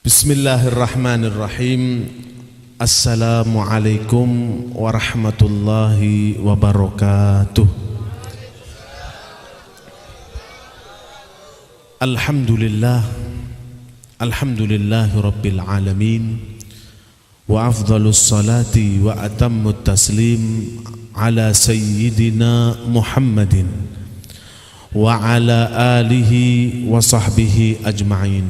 Bismillahirrahmanirrahim. Assalamualaikum warahmatullahi wabarakatuh. Alhamdulillahi rabbil alamin. Wa afdalus salati wa atammut taslim ala sayyidina Muhammadin wa ala alihi wa sahbihi ajma'in.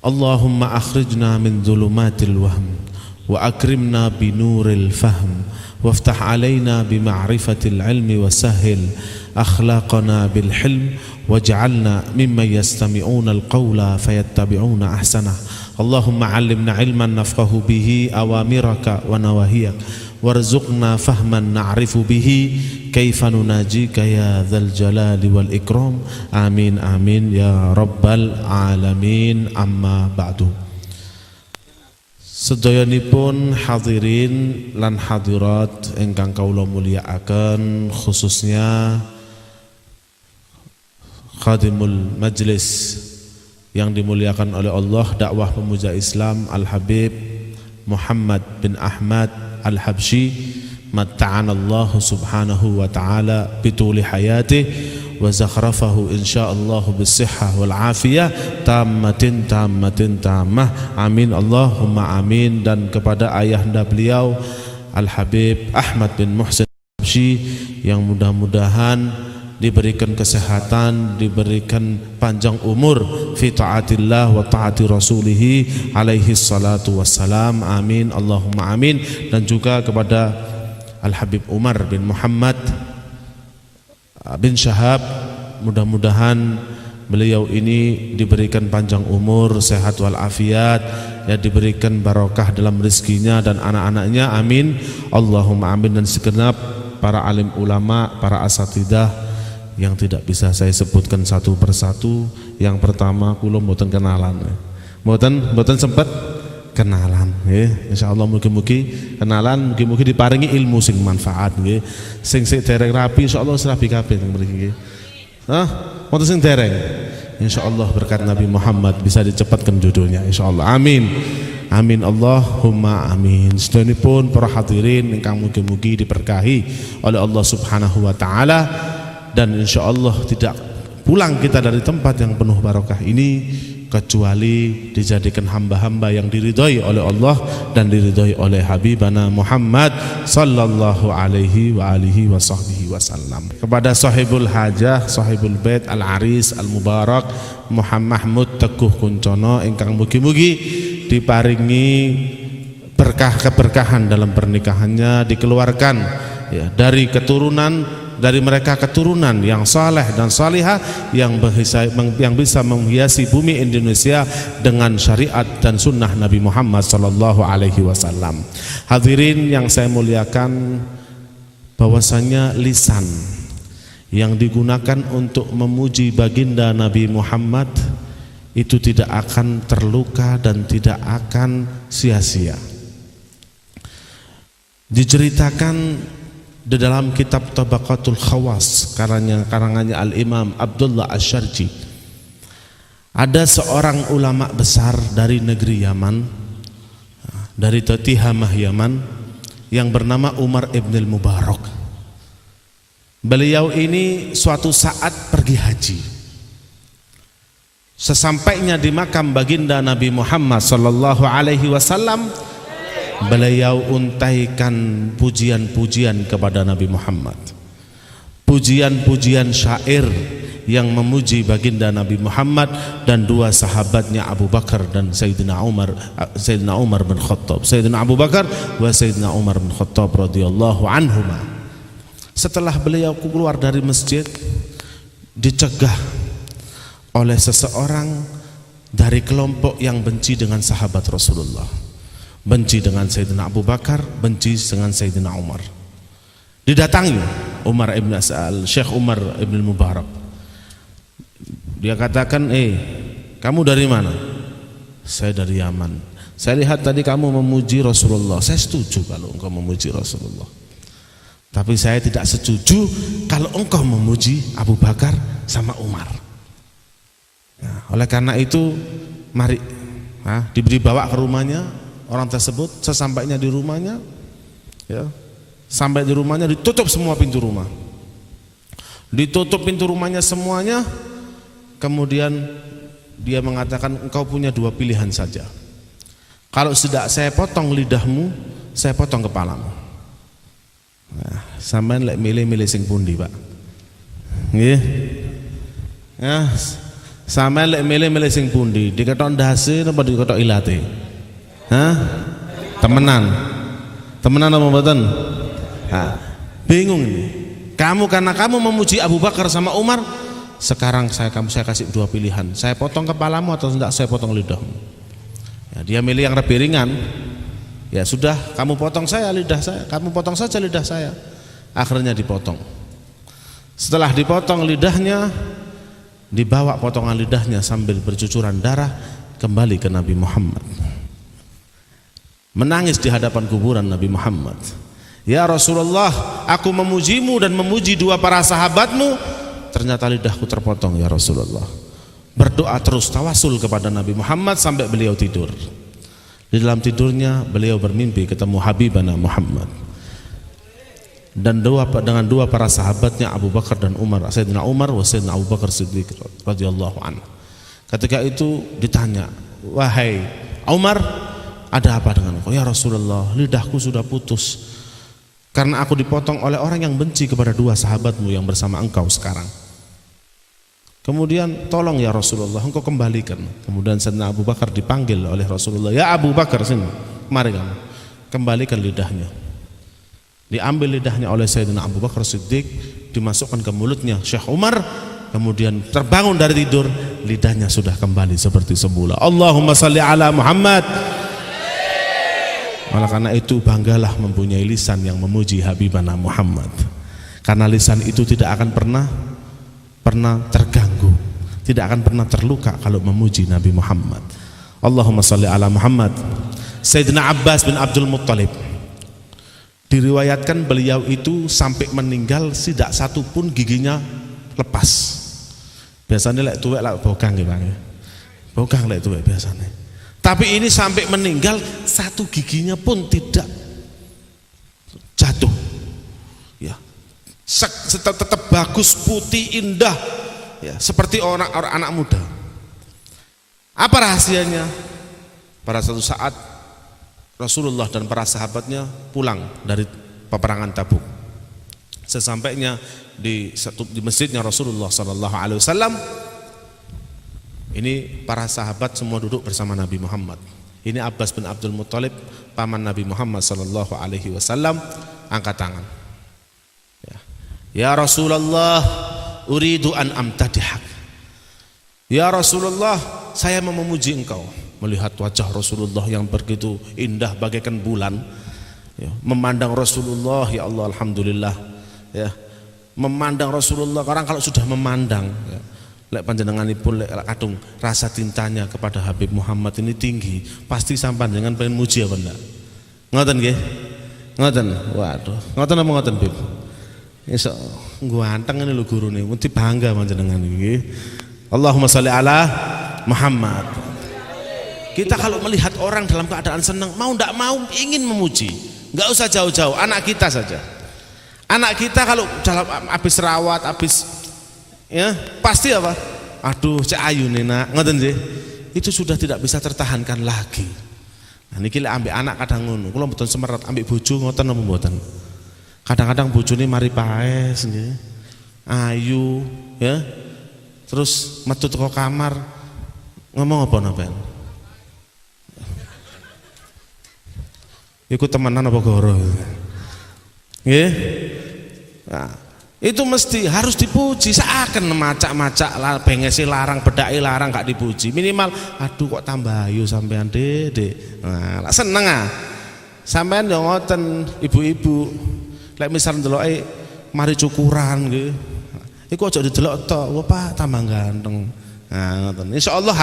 Allahumma akhrijna min dhulumatil wahm wa akrimna bi nuril fahm waftah alaina bi ma'rifatil ilmi wa sahhil akhlaqana bil hilm waj'alna mimman yastami'una al-qawla fayattabi'una ahsanah. Allahumma 'allimna ilman nafqahu bihi awamiraka wa nawahiyak warzuqna fahman na'rifu bihi kaifa nunajika ya dzal jalali wal ikram. Amin amin ya rabbal alamin. Amma ba'du. Sedayanipun hadirin lan hadirat ingkang kawula mulyakaken, khususnya khadimul majlis yang dimuliakan oleh Allah, dakwah pemuja Islam Al-Habib Muhammad bin Ahmad Al-Habsyi, matta'anallahu subhanahu wa ta'ala bituli hayatih wa zakhrafahu insyaallah bisihhah wal afiyah tammatin tammah. Amin Allahumma amin. Dan kepada ayahanda beliau Al-Habib Ahmad bin Muhsin Al-Habsyi yang mudah-mudahan diberikan kesehatan, diberikan panjang umur fi taatillah wa taati rasulih alaihi salatu wassalam. Amin Allahumma amin. Dan juga kepada Al-Habib Umar bin Muhammad bin Syahab, mudah-mudahan beliau ini diberikan panjang umur, sehat wal afiat, ya, diberikan barokah dalam rezekinya dan anak-anaknya. Amin Allahumma amin. Dan segenap para alim ulama, para asatidah yang tidak bisa saya sebutkan satu persatu. Yang pertama, kula mboten kenalan, mboten sempat kenalan, nggih. Insyaallah mugi-mugi kenalan, mugi-mugi diparingi ilmu sing manfaat, nggih. Sing dereng rapi insyaallah rapi kabeh teng mriki, nggih. Wonten sing dereng, insyaallah berkat Nabi Muhammad bisa dicepatkan jodohnya insyaallah. Amin. Amin Allahumma amin. Sedanipun para hadirin ingkang mugi-mugi diberkahi oleh Allah Subhanahu wa taala, dan insyaallah tidak pulang kita dari tempat yang penuh barokah ini kecuali dijadikan hamba-hamba yang diridhai oleh Allah dan diridhai oleh Habibana Muhammad sallallahu alaihi wa alihi wa sahbihi wasallam. Kepada sahibul hajah, sahibul bait al-aris al-mubarak Muhammad Mahmud Teguh Kuncono ingkang mugi-mugi diparingi berkah keberkahan dalam pernikahannya, dikeluarkan ya dari mereka keturunan yang saleh dan salihah yang bisa menghiasi bumi Indonesia dengan syariat dan sunnah Nabi Muhammad sallallahu alaihi wasallam. Hadirin yang saya muliakan, bahwasanya lisan yang digunakan untuk memuji baginda Nabi Muhammad itu tidak akan terluka dan tidak akan sia-sia. Diceritakan di dalam kitab Tabaqatul Khawas karangannya Al-Imam Abdullah Asy-Syarji, ada seorang ulama besar dari negeri Yaman, dari Tihamah Yaman, yang bernama Umar ibn al-Mubarak. Beliau ini suatu saat pergi haji. Sesampainya di makam baginda Nabi Muhammad sallallahu alaihi wasallam, beliau untaikan pujian-pujian kepada Nabi Muhammad, pujian-pujian syair yang memuji baginda Nabi Muhammad dan dua sahabatnya Abu Bakar dan Sayyidina Umar bin Khattab, Sayyidina Abu Bakar wa Sayyidina Umar bin Khattab radhiyallahu anhuma. Setelah beliau keluar dari masjid, dicegah oleh seseorang dari kelompok yang benci dengan sahabat Rasulullah, benci dengan Sayyidina Abu Bakar, benci dengan Sayyidina Umar. Didatangi Syekh Umar ibn Mubarak. Dia katakan, kamu dari mana? Saya dari Yaman. Saya lihat tadi kamu memuji Rasulullah. Saya setuju kalau engkau memuji Rasulullah, tapi saya tidak setuju kalau engkau memuji Abu Bakar sama Umar. Nah, oleh karena itu mari diberi bawa ke rumahnya orang tersebut. Sesampainya di rumahnya, ya, sampai di rumahnya ditutup semua pintu rumah, ditutup pintu rumahnya semuanya. Kemudian dia mengatakan, engkau punya dua pilihan saja. Kalau tidak saya potong lidahmu, saya potong kepalamu. Nah, sampean lek milih-milih sing pundi, Pak? Nggih. Ya, sampean lek milih-milih sing pundi? Diketok ndase apa diketok ilate? Hah? Temenan. Temenan apa mboten? Nah, bingung ini. Karena kamu memuji Abu Bakar sama Umar, sekarang saya kasih dua pilihan. Saya potong kepalamu atau tidak saya potong lidahmu. Ya, dia milih yang lebih ringan. Ya sudah, kamu potong saya lidah saya, kamu potong saja lidah saya. Akhirnya dipotong. Setelah dipotong lidahnya, dibawa potongan lidahnya sambil bercucuran darah kembali ke Nabi Muhammad. Menangis di hadapan kuburan Nabi Muhammad. Ya Rasulullah, aku memujimu dan memuji dua para sahabatmu, ternyata lidahku terpotong ya Rasulullah. Berdoa terus tawasul kepada Nabi Muhammad sampai beliau tidur. Di dalam tidurnya beliau bermimpi ketemu Habibana Muhammad dan dengan dua para sahabatnya Abu Bakar dan Umar, Sayyidina Umar wa Sayyidina Abu Bakar Siddiq radhiyallahu anhu. Ketika itu ditanya, wahai Umar, ada apa dengan engkau? Ya Rasulullah, lidahku sudah putus karena aku dipotong oleh orang yang benci kepada dua sahabatmu yang bersama engkau sekarang. Kemudian tolong ya Rasulullah, engkau kembalikan. Kemudian Sayyidina Abu Bakar dipanggil oleh Rasulullah, ya Abu Bakar sini, mari kamu kembalikan lidahnya. Diambil lidahnya oleh Sayyidina Abu Bakar Siddiq, dimasukkan ke mulutnya Syekh Umar. Kemudian terbangun dari tidur, lidahnya sudah kembali seperti semula. Allahumma salli ala Muhammad. Oleh karena itu banggalah mempunyai lisan yang memuji Habibana Muhammad, karena lisan itu tidak akan pernah terganggu, tidak akan pernah terluka kalau memuji Nabi Muhammad. Allahumma salli ala Muhammad. Sayyidina Abbas bin Abdul Muttalib, diriwayatkan beliau itu sampai meninggal tidak satu pun giginya lepas. Biasanya lek tuwek lek bokang ya Bang. Bokang lek tuwek biasanya. Tapi ini sampai meninggal satu giginya pun tidak jatuh. Ya. Tetap bagus, putih, indah, ya, seperti orang anak muda. Apa rahasianya? Pada suatu saat Rasulullah dan para sahabatnya pulang dari peperangan Tabuk. Sesampainya di masjidnya Rasulullah SAW, ini para sahabat semua duduk bersama Nabi Muhammad. Ini Abbas bin Abdul Muttalib, paman Nabi Muhammad SAW, angkat tangan. Ya Rasulullah, uridu an amtadihak. Ya Rasulullah, saya mau memuji engkau. Melihat wajah Rasulullah yang begitu indah bagaikan bulan, ya, memandang Rasulullah, ya Allah, alhamdulillah, ya, memandang Rasulullah. Orang kalau sudah memandang, ya, lek panjenenganipun lek kadung rasa cintanya kepada Habib Muhammad ini tinggi, pasti sampai dengan pengen muji apa enggak? Ngoten nggih? Ngoten. Waduh, ngoten apa ngoten, Bib? Iso ganteng ini lho gurune, mesti bangga panjenengan iki. Allahumma sholli ala Muhammad. Kita kalau melihat orang dalam keadaan senang, mau ndak mau ingin memuji. Enggak usah jauh-jauh, anak kita saja. Anak kita kalau dalam habis rawat, habis, ya, pasti apa? Aduh, cek ayu nih nak, ngoten nggih. Itu sudah tidak bisa tertahankan lagi. Nah niki lek ambek anak kadang ngono, kula mboten semerat ambek bojo ngoten napa mboten? Kadang-kadang bojone mari paes nggih. Ayu, ya. Terus metu teko kamar ngomong apa sampean? Iku temenan apa goro? Nggih. Nah, itu mesti harus dipuji. Seakan macak-macak lah, bengese larang, bedake larang gak dipuji. Minimal aduh kok tambah ayu sampean, Dek. Nah, lah seneng ah. Sampean yo ngoten ibu-ibu. Lek misal ndeloke mari cukuran nggih. Iku aja didelok tok, "Wah, Pak, tambah ganteng." Nah, ngoten. Insyaallah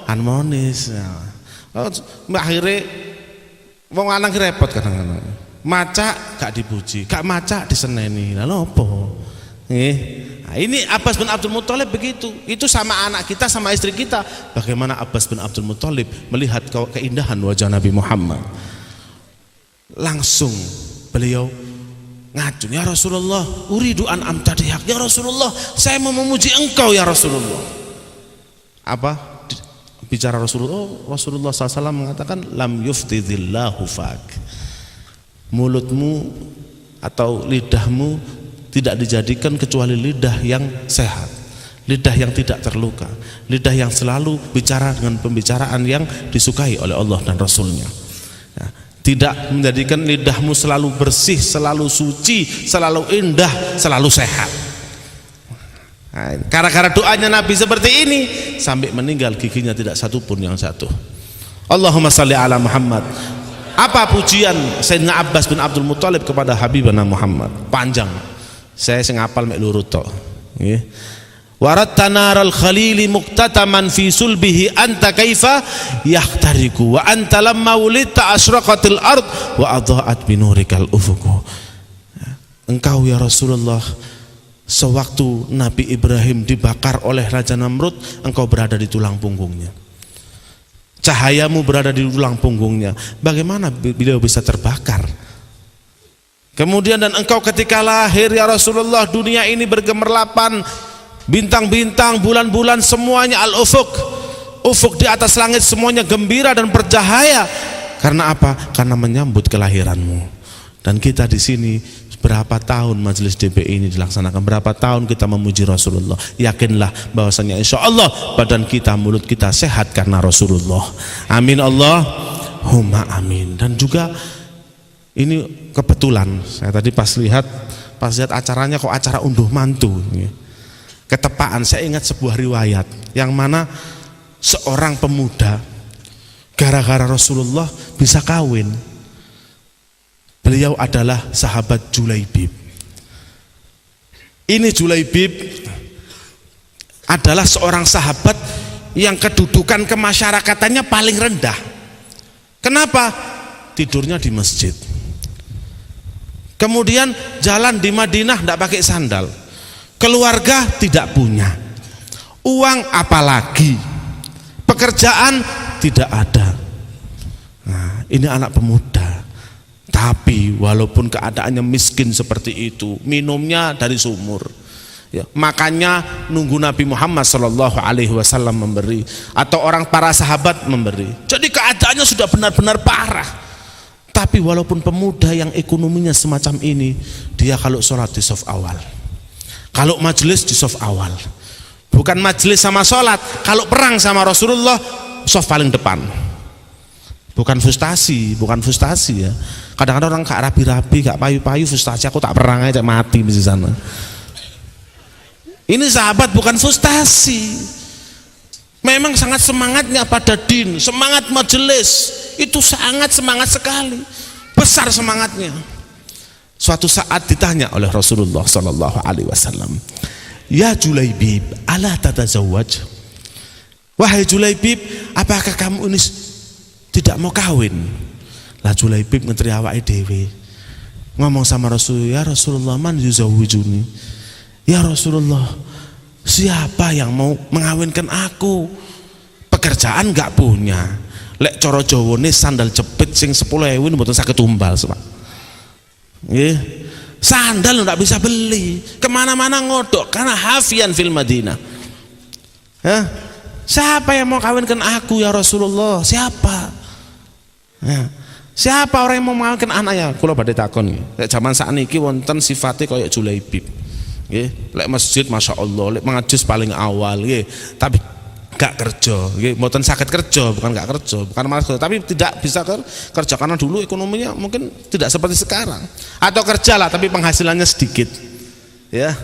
harmonis. Nah, akhire wong lanang repot kadang-kadang. Macak gak dipuji, gak macak diseneni. Lah opo? Nah, ini Abbas bin Abdul Muthalib begitu. Itu sama anak kita, sama istri kita. Bagaimana Abbas bin Abdul Muthalib melihat keindahan wajah Nabi Muhammad. Langsung beliau ngacun, ya Rasulullah, uridu an amtadiyak. Ya Rasulullah, saya mau memuji engkau ya Rasulullah. Apa? Bicara Rasulullah, Rasulullah SAW mengatakan, lam yuftidillahu fak. Mulutmu atau lidahmu tidak dijadikan kecuali lidah yang sehat, lidah yang tidak terluka, lidah yang selalu bicara dengan pembicaraan yang disukai oleh Allah dan Rasulnya. Nah, tidak menjadikan lidahmu selalu bersih, selalu suci, selalu indah, selalu sehat. Nah, gara-gara doanya Nabi seperti ini, sampai meninggal giginya tidak satu pun yang jatuh. Allahumma salli ala Muhammad. Apa pujian Sayyidina Abbas bin Abdul Muthalib kepada Habibana Muhammad? Panjang. Saya ngapal mek lurut tok. Nggih. Warat tanaral khalili muqtataman fi sulbihi anta kaifa yahtariku wa anta lamma wulidta asraqatil ard wa adha'at binurikal ufuq. Engkau ya Rasulullah, sewaktu Nabi Ibrahim dibakar oleh Raja Namrud, engkau berada di tulang punggungnya. Cahayamu berada di tulang punggungnya. Bagaimana beliau bisa terbakar? Kemudian dan engkau ketika lahir ya Rasulullah, dunia ini bergemerlapan, bintang-bintang, bulan-bulan semuanya al-ufuk, ufuk di atas langit semuanya gembira dan bercahaya. Karena apa? Karena menyambut kelahiranmu. Dan kita di sini berapa tahun majelis DBI ini dilaksanakan, berapa tahun kita memuji Rasulullah. Yakinlah bahwasanya insya Allah badan kita, mulut kita sehat karena Rasulullah. Amin Allahumma amin. Dan juga ini kebetulan saya tadi pas lihat acaranya, kok acara unduh mantu, ketepaan saya ingat sebuah riwayat yang mana seorang pemuda gara-gara Rasulullah bisa kawin. Beliau adalah sahabat Julaibib. Ini Julaibib adalah seorang sahabat yang kedudukan kemasyarakatannya paling rendah. Kenapa? Tidurnya di masjid. Kemudian jalan di Madinah tidak pakai sandal. Keluarga tidak punya. Uang apalagi. Pekerjaan tidak ada. Nah, ini anak pemuda. Tapi walaupun keadaannya miskin seperti itu, minumnya dari sumur. Ya, makannya nunggu Nabi Muhammad SAW memberi, atau orang para sahabat memberi. Jadi keadaannya sudah benar-benar parah. Tapi walaupun pemuda yang ekonominya semacam ini, dia kalau sholat di saf awal, kalau majelis di saf awal. Bukan majelis sama sholat, kalau perang sama Rasulullah saf paling depan. Bukan frustasi ya. Kadang-kadang orang gak rapi-rapi, gak payu-payu, frustasi, aku tak perang aja mati di sana. Ini sahabat bukan frustasi. Memang sangat semangatnya pada din, semangat majelis itu sangat semangat sekali, besar semangatnya. Suatu saat ditanya oleh Rasulullah SAW, ya Julaibib, ala tatazawwaj? Wahai Julaibib, apakah kamu ini tidak mau kawin? Lah Julaibib menteri awake dhewe ngomong sama Rasul, ya Rasulullah, man yuzawwijuni? Ya Rasulullah, siapa yang mau mengawinkan aku? Pekerjaan gak punya. Lek coro Jawane sandal jepit sing 10.000 mboten saged tumbal, Pak. Nggih. Sandal nggak bisa beli. Kemana-mana ngodok karena hafian fil Madinah. Hah? Siapa yang mau kawinkan aku ya Rasulullah? Siapa? Ya. Siapa orang yang mau mengawinkan anaknya? Kula badhe takon nggih. Lek zaman sakniki wonten sifate kaya Julaibib. Nggih, lek masjid Masya Allah, lek mengajus paling awal nggih, tapi gak kerja nggih, mboten saged kerja, bukan gak kerja, bukan malas kerja, tapi tidak bisa kerja karena dulu ekonominya mungkin tidak seperti sekarang. Atau kerjalah tapi penghasilannya sedikit. Ya.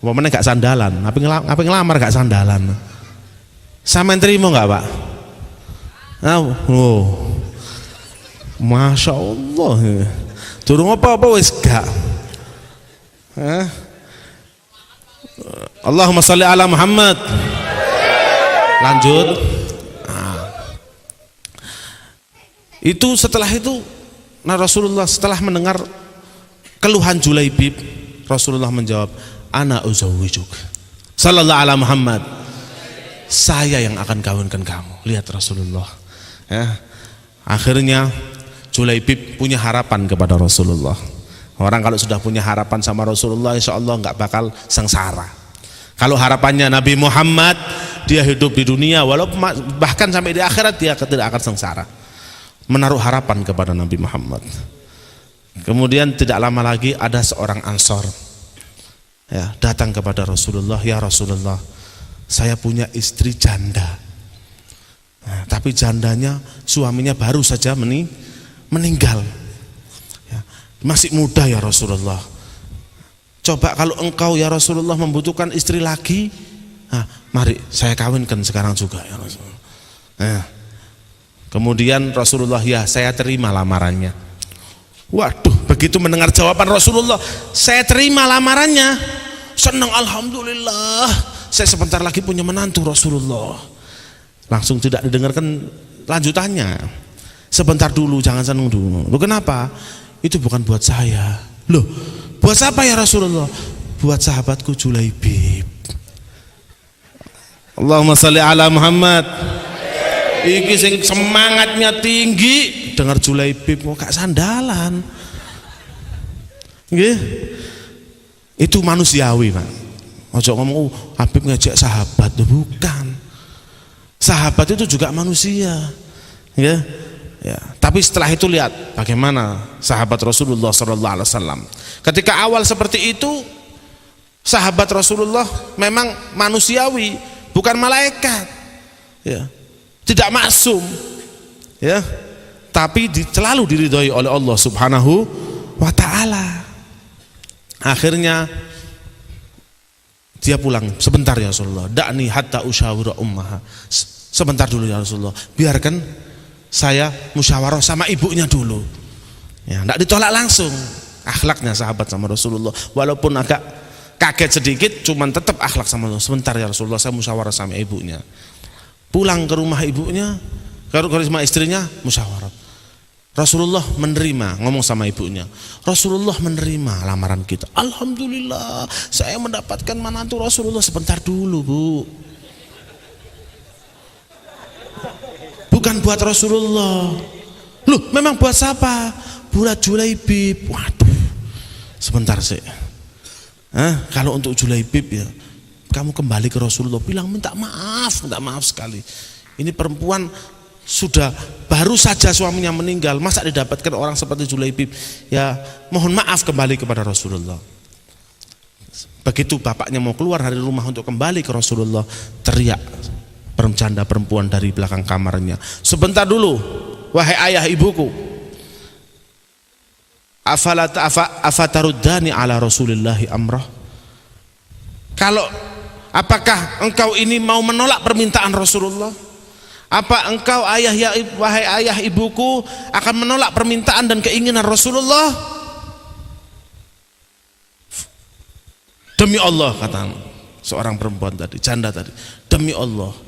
Umpamane gak sandalan, apa ngelamar gak sandalan. Sampeyan trimo enggak, Pak? Oh. Masya Allah. Durung apa-apa wis gak. Allahumma sholli ala Muhammad. Lanjut. Itu setelah itu Rasulullah setelah mendengar keluhan Julaibib, Rasulullah menjawab, ana uzawwijuk. Sallallahu ala Muhammad. Saya yang akan kawinkan kamu. Lihat Rasulullah. Ya. Akhirnya Julaibib punya harapan kepada Rasulullah. Orang kalau sudah punya harapan sama Rasulullah, insya Allah nggak bakal sengsara. Kalau harapannya Nabi Muhammad, dia hidup di dunia, walaupun bahkan sampai di akhirat dia tidak akan sengsara. Menaruh harapan kepada Nabi Muhammad. Kemudian tidak lama lagi ada seorang Ansor, ya, datang kepada Rasulullah, ya Rasulullah, saya punya istri janda, nah, tapi jandanya suaminya baru saja meninggal, ya, masih muda ya Rasulullah. Coba kalau engkau ya Rasulullah membutuhkan istri lagi, nah, mari saya kawinkan sekarang juga ya Rasulullah. Nah, kemudian Rasulullah, ya saya terima lamarannya. Waduh, begitu mendengar jawaban Rasulullah, saya terima lamarannya, senang, alhamdulillah, saya sebentar lagi punya menantu Rasulullah. Langsung tidak didengarkan lanjutannya. Sebentar dulu, jangan senang dulu. Loh kenapa? Itu bukan buat saya. Loh, buat siapa ya Rasulullah? Buat sahabatku Julaibib. Allahumma sholli ala Muhammad. Iki sing semangatnya tinggi, dengar Julaibib kok gak sandalan. Nggih. Itu manusiawi, Pak. Ojo ngomong Habib ngajak sahabat, bukan. Sahabat itu juga manusia. Ya. Ya, tapi setelah itu lihat bagaimana sahabat Rasulullah SAW. Ketika awal seperti itu, sahabat Rasulullah memang manusiawi, bukan malaikat, ya, tidak maksum, ya, tapi selalu diridhoi oleh Allah Subhanahu wa Ta'ala. Akhirnya dia pulang, sebentar ya Rasulullah, da'ni hatta usyawira ummaha, sebentar dulu ya Rasulullah, biarkan saya musyawarah sama ibunya dulu, ya, tidak ditolak langsung. Akhlaknya sahabat sama Rasulullah, walaupun agak kaget sedikit, cuman tetap akhlak sama Rasulullah. Sebentar ya Rasulullah, saya musyawarah sama ibunya. Pulang ke rumah ibunya, ke rumah istrinya, musyawarah. Rasulullah menerima, ngomong sama ibunya, Rasulullah menerima lamaran kita. Alhamdulillah, saya mendapatkan menantu Rasulullah. Sebentar dulu, Bu. Bukan buat Rasulullah. Loh, memang buat siapa? Buat Julaibib. Waduh, sebentar sih. Kalau untuk Julaibib ya, kamu kembali ke Rasulullah, bilang minta maaf sekali. Ini perempuan sudah baru saja suaminya meninggal, masa didapatkan orang seperti Julaibib? Ya, mohon maaf, kembali kepada Rasulullah. Begitu bapaknya mau keluar dari rumah untuk kembali ke Rasulullah, teriak janda perempuan dari belakang kamarnya, sebentar dulu, wahai ayah ibuku, afataruddani ala Rasulillahi amrah. Kalau apakah engkau ini mau menolak permintaan Rasulullah? Apa engkau wahai ayah ibuku akan menolak permintaan dan keinginan Rasulullah? Demi Allah, kata seorang perempuan tadi, janda tadi, demi Allah,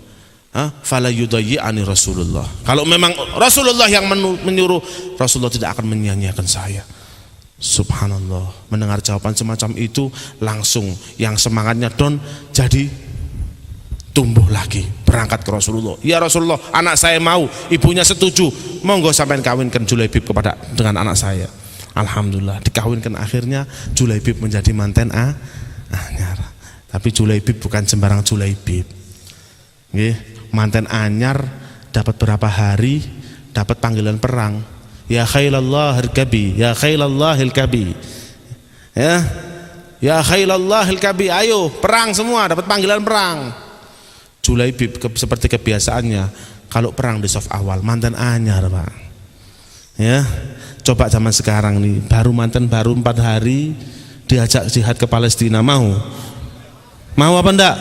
fala yudayyi'ani Rasulullah. Kalau memang Rasulullah yang menyuruh, Rasulullah tidak akan menyia-nyiakan saya. Subhanallah. Mendengar jawaban semacam itu, langsung yang semangatnya down jadi tumbuh lagi, berangkat ke Rasulullah. Ya Rasulullah, anak saya mau, ibunya setuju, monggo sampean kawinkan Julaibib dengan anak saya. Alhamdulillah, dikawinkan. Akhirnya Julaibib menjadi manten anyar. Tapi Julaibib bukan sembarang Julaibib. Nggih. Manten anyar dapat berapa hari dapat panggilan perang, ya khailallah hirkabi, ya khailallah hilkabi, ya khailallah hilkabi, ayo perang semua, dapat panggilan perang. Julaibib seperti kebiasaannya kalau perang di saf awal, manten anyar, Pak, ya. Coba zaman sekarang nih, manten baru 4 hari diajak jihad ke Palestina, mau apa enggak?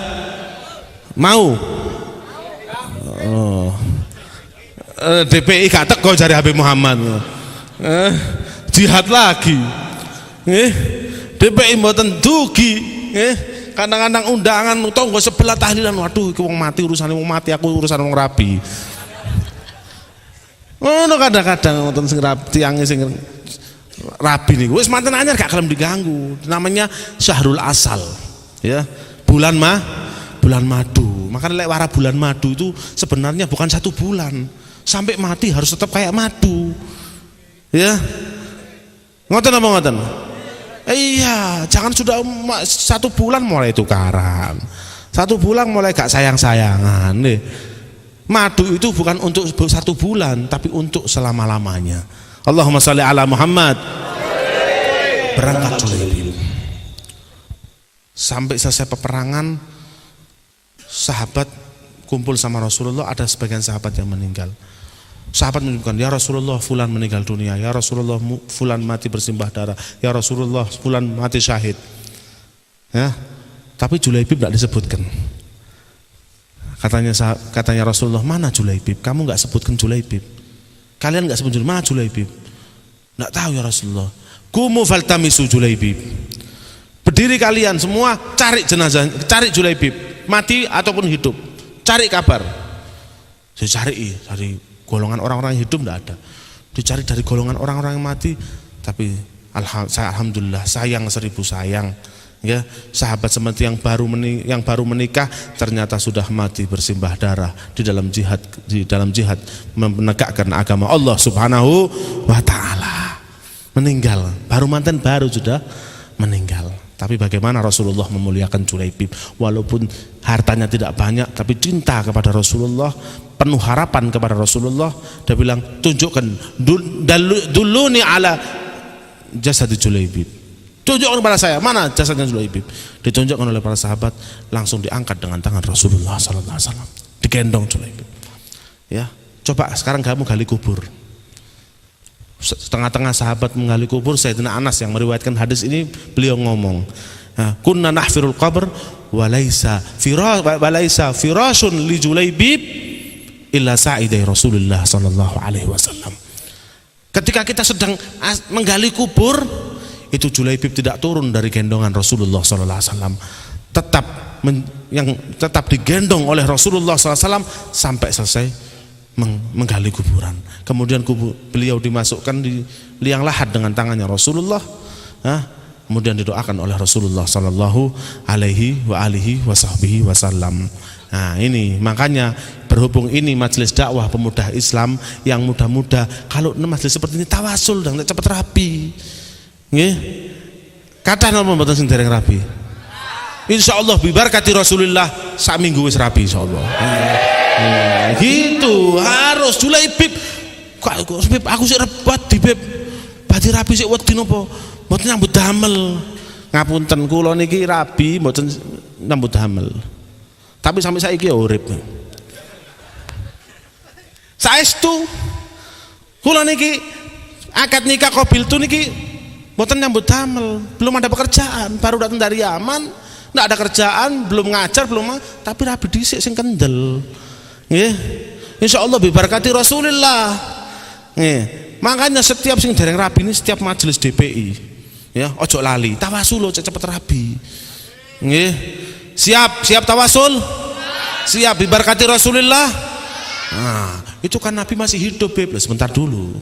Mau? Oh. DPI gak teko jari Habib Muhammad. Jihad lagi. DPI mboten dugi, kadang-kadang undangan tonggo sebelah tahlilan, waduh iki wong mati, urusan wong mati, aku urusan wong rabi. Ngono kadang-kadang wonten sing rabi, tiyang sing rabi niku wis manten anyar gak kelem diganggu. Namanya Syahrul Asal. Ya, bulan madu. Makanya lek wara bulan madu itu sebenarnya bukan 1 bulan. Sampai mati harus tetap kayak madu. Ya. Ngoten apa ngoten? Iya, jangan sudah 1 bulan mulai tukaran. 1 bulan mulai gak sayang-sayangan nih. Madu itu bukan untuk 1 bulan, tapi untuk selama-lamanya. Allahumma sholli ala Muhammad. Berangkat Julaibib. Sampai selesai peperangan, sahabat kumpul sama Rasulullah, ada sebagian sahabat yang meninggal. Sahabat menyebutkan, ya Rasulullah, fulan meninggal dunia. Ya Rasulullah, fulan mati bersimbah darah. Ya Rasulullah, fulan mati syahid. Ya, tapi Julaibib tidak disebutkan. Katanya Rasulullah, mana Julaibib? Kamu nggak sebutkan Julaibib. Kalian nggak sebut Julaibib. Mana Julaibib? Nggak tahu ya Rasulullah. Kumu faltamisu Julaibib. Berdiri kalian semua, cari jenazah, cari Julaibib, mati ataupun hidup. Cari kabar. Saya cari golongan orang-orang yang hidup tidak ada. Dicari dari golongan orang-orang yang mati, tapi alhamdulillah sayang 1000 sayang. Ya, sahabat seperti yang baru menikah ternyata sudah mati bersimbah darah di dalam jihad menegakkan agama Allah Subhanahu wa taala. Meninggal, baru mantan baru sudah meninggal. Tapi bagaimana Rasulullah memuliakan Julaibib, walaupun hartanya tidak banyak tapi cinta kepada Rasulullah, penuh harapan kepada Rasulullah. Dia bilang, tunjukkan duluni ala jasad Julaibib. Tunjukkan kepada saya mana jasadnya Julaibib. Ditunjukkan oleh para sahabat, langsung diangkat dengan tangan Rasulullah sallallahu alaihi wasallam. Digendong Julaibib. Ya, coba sekarang kamu gali kubur. Setengah-tengah sahabat menggali kubur. Sayyidina Anas yang meriwayatkan hadis ini, beliau ngomong, kunna nahfirul qabr walaysa firashun li Julaibib illa sa'idai Rasulullah sallallahu alaihi wasallam. Ketika kita sedang menggali kubur, itu Julaibib tidak turun dari gendongan Rasulullah sallallahu alaihi wasallam. Tetap digendong oleh Rasulullah sallallahu alaihi wasallam sampai selesai menggali kuburan. Kemudian beliau dimasukkan di liang lahat dengan tangannya Rasulullah. Kemudian didoakan oleh Rasulullah sallallahu alaihi wasallam. Nah, ini makanya berhubung ini majelis dakwah pemuda Islam yang muda-muda, kalau majelis seperti ini tawasul dan cepat rapi. Nggih. Kathah napa mboten sing dereng rapi? Insyaallah bibarkati Rasulullah sak minggu wis rapi insyaallah. Gitu harus Julaibib. Kok aku sik repot di Bib. Badhe rapi sik wedi napa? Mboten nyambut damel. Ngapunten kula niki rabi mboten nyambut damel. Tapi sampai saiki ya urip. Saestu kula niki akad nikah qabiltu niki mboten nyambut damel, belum ada pekerjaan, baru datang dari Yaman, enggak ada kerjaan, belum ngajar, tapi rabi dhisik sing kendel. Nggih. Insyaallah bibarakati Rasulullah. Nggih. Makanya setiap sing dereng rabi ini setiap majelis DPI, ya, ojo lali, tawasul cepet rabi. Nggih. Siap tawasul? Siap bibarakati Rasulullah. Nah, itu kan Nabi masih hidup, Beb. Sebentar dulu.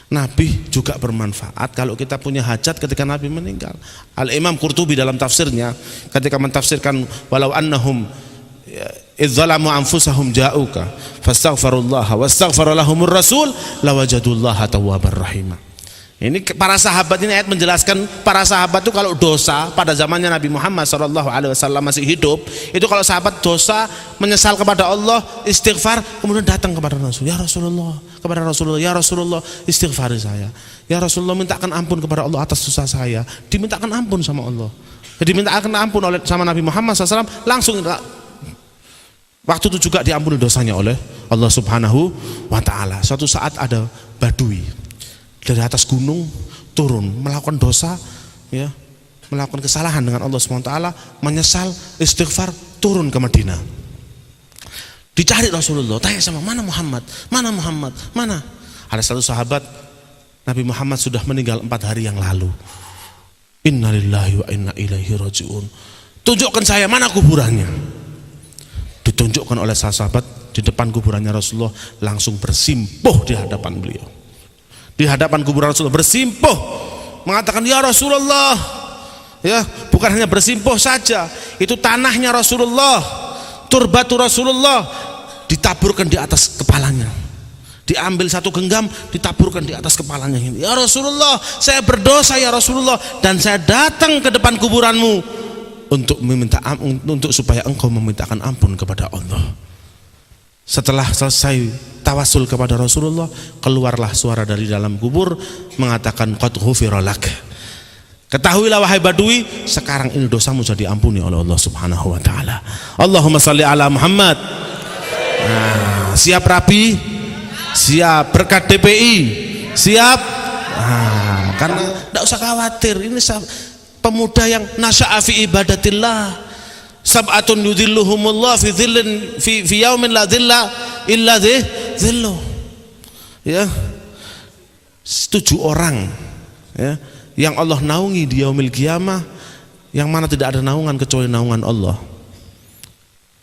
Nabi juga bermanfaat kalau kita punya hajat ketika Nabi meninggal. Al-Imam Qurtubi dalam tafsirnya ketika mentafsirkan walau annahum idzalamu anfusahum ja'uka fastaghfirullaha wastaghfara lahumur rasul lawajadullaha tawwabar rahimah. Ini para sahabat, ini ayat menjelaskan para sahabat itu kalau dosa pada zamannya Nabi Muhammad SAW masih hidup, itu kalau sahabat dosa menyesal kepada Allah, istighfar, kemudian datang kepada Rasul, ya Rasulullah, kepada Rasulullah, ya Rasulullah, istighfari saya, ya Rasulullah, mintakan ampun kepada Allah atas dosa saya. Dimintakan ampun sama Allah, dimintakan ampun oleh sama Nabi Muhammad SAW, langsung waktu itu juga diampuni dosanya oleh Allah Subhanahu wa Ta'ala. Suatu saat ada Badui dari atas gunung turun melakukan dosa, ya, melakukan kesalahan dengan Allah SWT, menyesal, istighfar, turun ke Madinah. Dicari Rasulullah, tanya sama mana Muhammad, mana? Ada satu sahabat, Nabi Muhammad sudah meninggal 4 hari yang lalu. Innalillahi wa inna ilaihi rajiun. Tunjukkan saya mana kuburannya. Ditunjukkan oleh sahabat di depan kuburannya Rasulullah, langsung bersimpuh di hadapan beliau. Di hadapan kuburan Rasulullah bersimpuh mengatakan, ya Rasulullah, Ya, bukan hanya bersimpuh saja, itu tanahnya Rasulullah, turbatu Rasulullah, ditaburkan di atas kepalanya, diambil satu genggam ditaburkan di atas kepalanya. Ya Rasulullah, saya berdosa ya Rasulullah, dan saya datang ke depan kuburanmu untuk meminta untuk supaya engkau memintakan ampun kepada Allah. Setelah selesai tawasul kepada Rasulullah, keluarlah suara dari dalam kubur mengatakan qad ghufira lak. Ketahuilah wahai Badui, sekarang ini dosamu sudah diampuni oleh Allah Subhanahu wa taala. Allahumma shalli ala Muhammad. Nah, siap rapi? Siap berkat DPI? Siap? Nah, karena tidak usah khawatir, ini pemuda yang nasya'a fi ibadatillah. Sab'atun yudhilluhumullah fi dhillin fi yaumin la dhilla illa dhilluh. Ya. 7 orang, ya, yang Allah naungi di yaumil qiyamah, yang mana tidak ada naungan kecuali naungan Allah.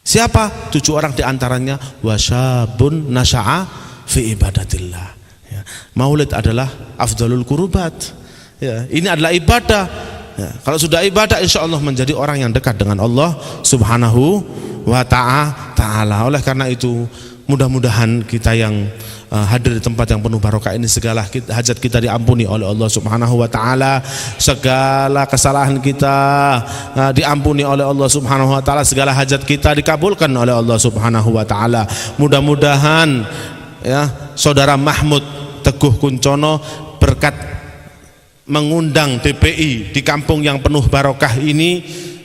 Siapa? 7 orang diantaranya wasyabun nasya'a fi ibadatillah. Ya. Maulid adalah afdalul qurubat. Ya. Ini adalah ibadah. Ya. Kalau sudah ibadah, insya Allah menjadi orang yang dekat dengan Allah Subhanahu wa ta'ala. Oleh karena itu, mudah-mudahan kita yang hadir di tempat yang penuh barokah ini, segala hajat kita diampuni oleh Allah Subhanahu wa taala, segala kesalahan kita diampuni oleh Allah Subhanahu wa taala, segala hajat kita dikabulkan oleh Allah Subhanahu wa taala. Mudah-mudahan ya Saudara Mahmud Teguh Kuncono berkat mengundang DPI di kampung yang penuh barokah ini,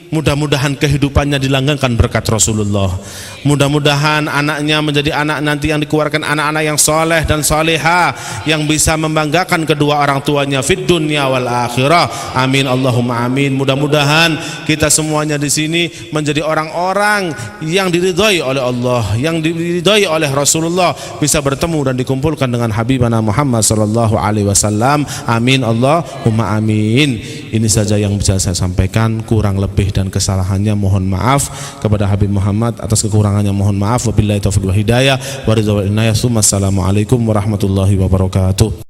mudah-mudahan kehidupannya dilanggengkan berkat Rasulullah. Mudah-mudahan anaknya menjadi anak nanti yang dikeluarkan anak-anak yang soleh dan soleha, yang bisa membanggakan kedua orang tuanya fid dunya wal akhirah. Amin Allahumma amin. Mudah-mudahan kita semuanya di sini menjadi orang-orang yang diridhai oleh Allah, yang diridhai oleh Rasulullah, bisa bertemu dan dikumpulkan dengan Habibana Muhammad sallallahu alaihi wasallam. Amin Allahumma amin. Ini saja yang bisa saya sampaikan, kurang lebih dan kesalahannya mohon maaf kepada Habib Muhammad, atas kekurangannya mohon maaf. Wabillahi taufiq wal hidayah wa ridha wal inayah. Assalamualaikum warahmatullahi wabarakatuh.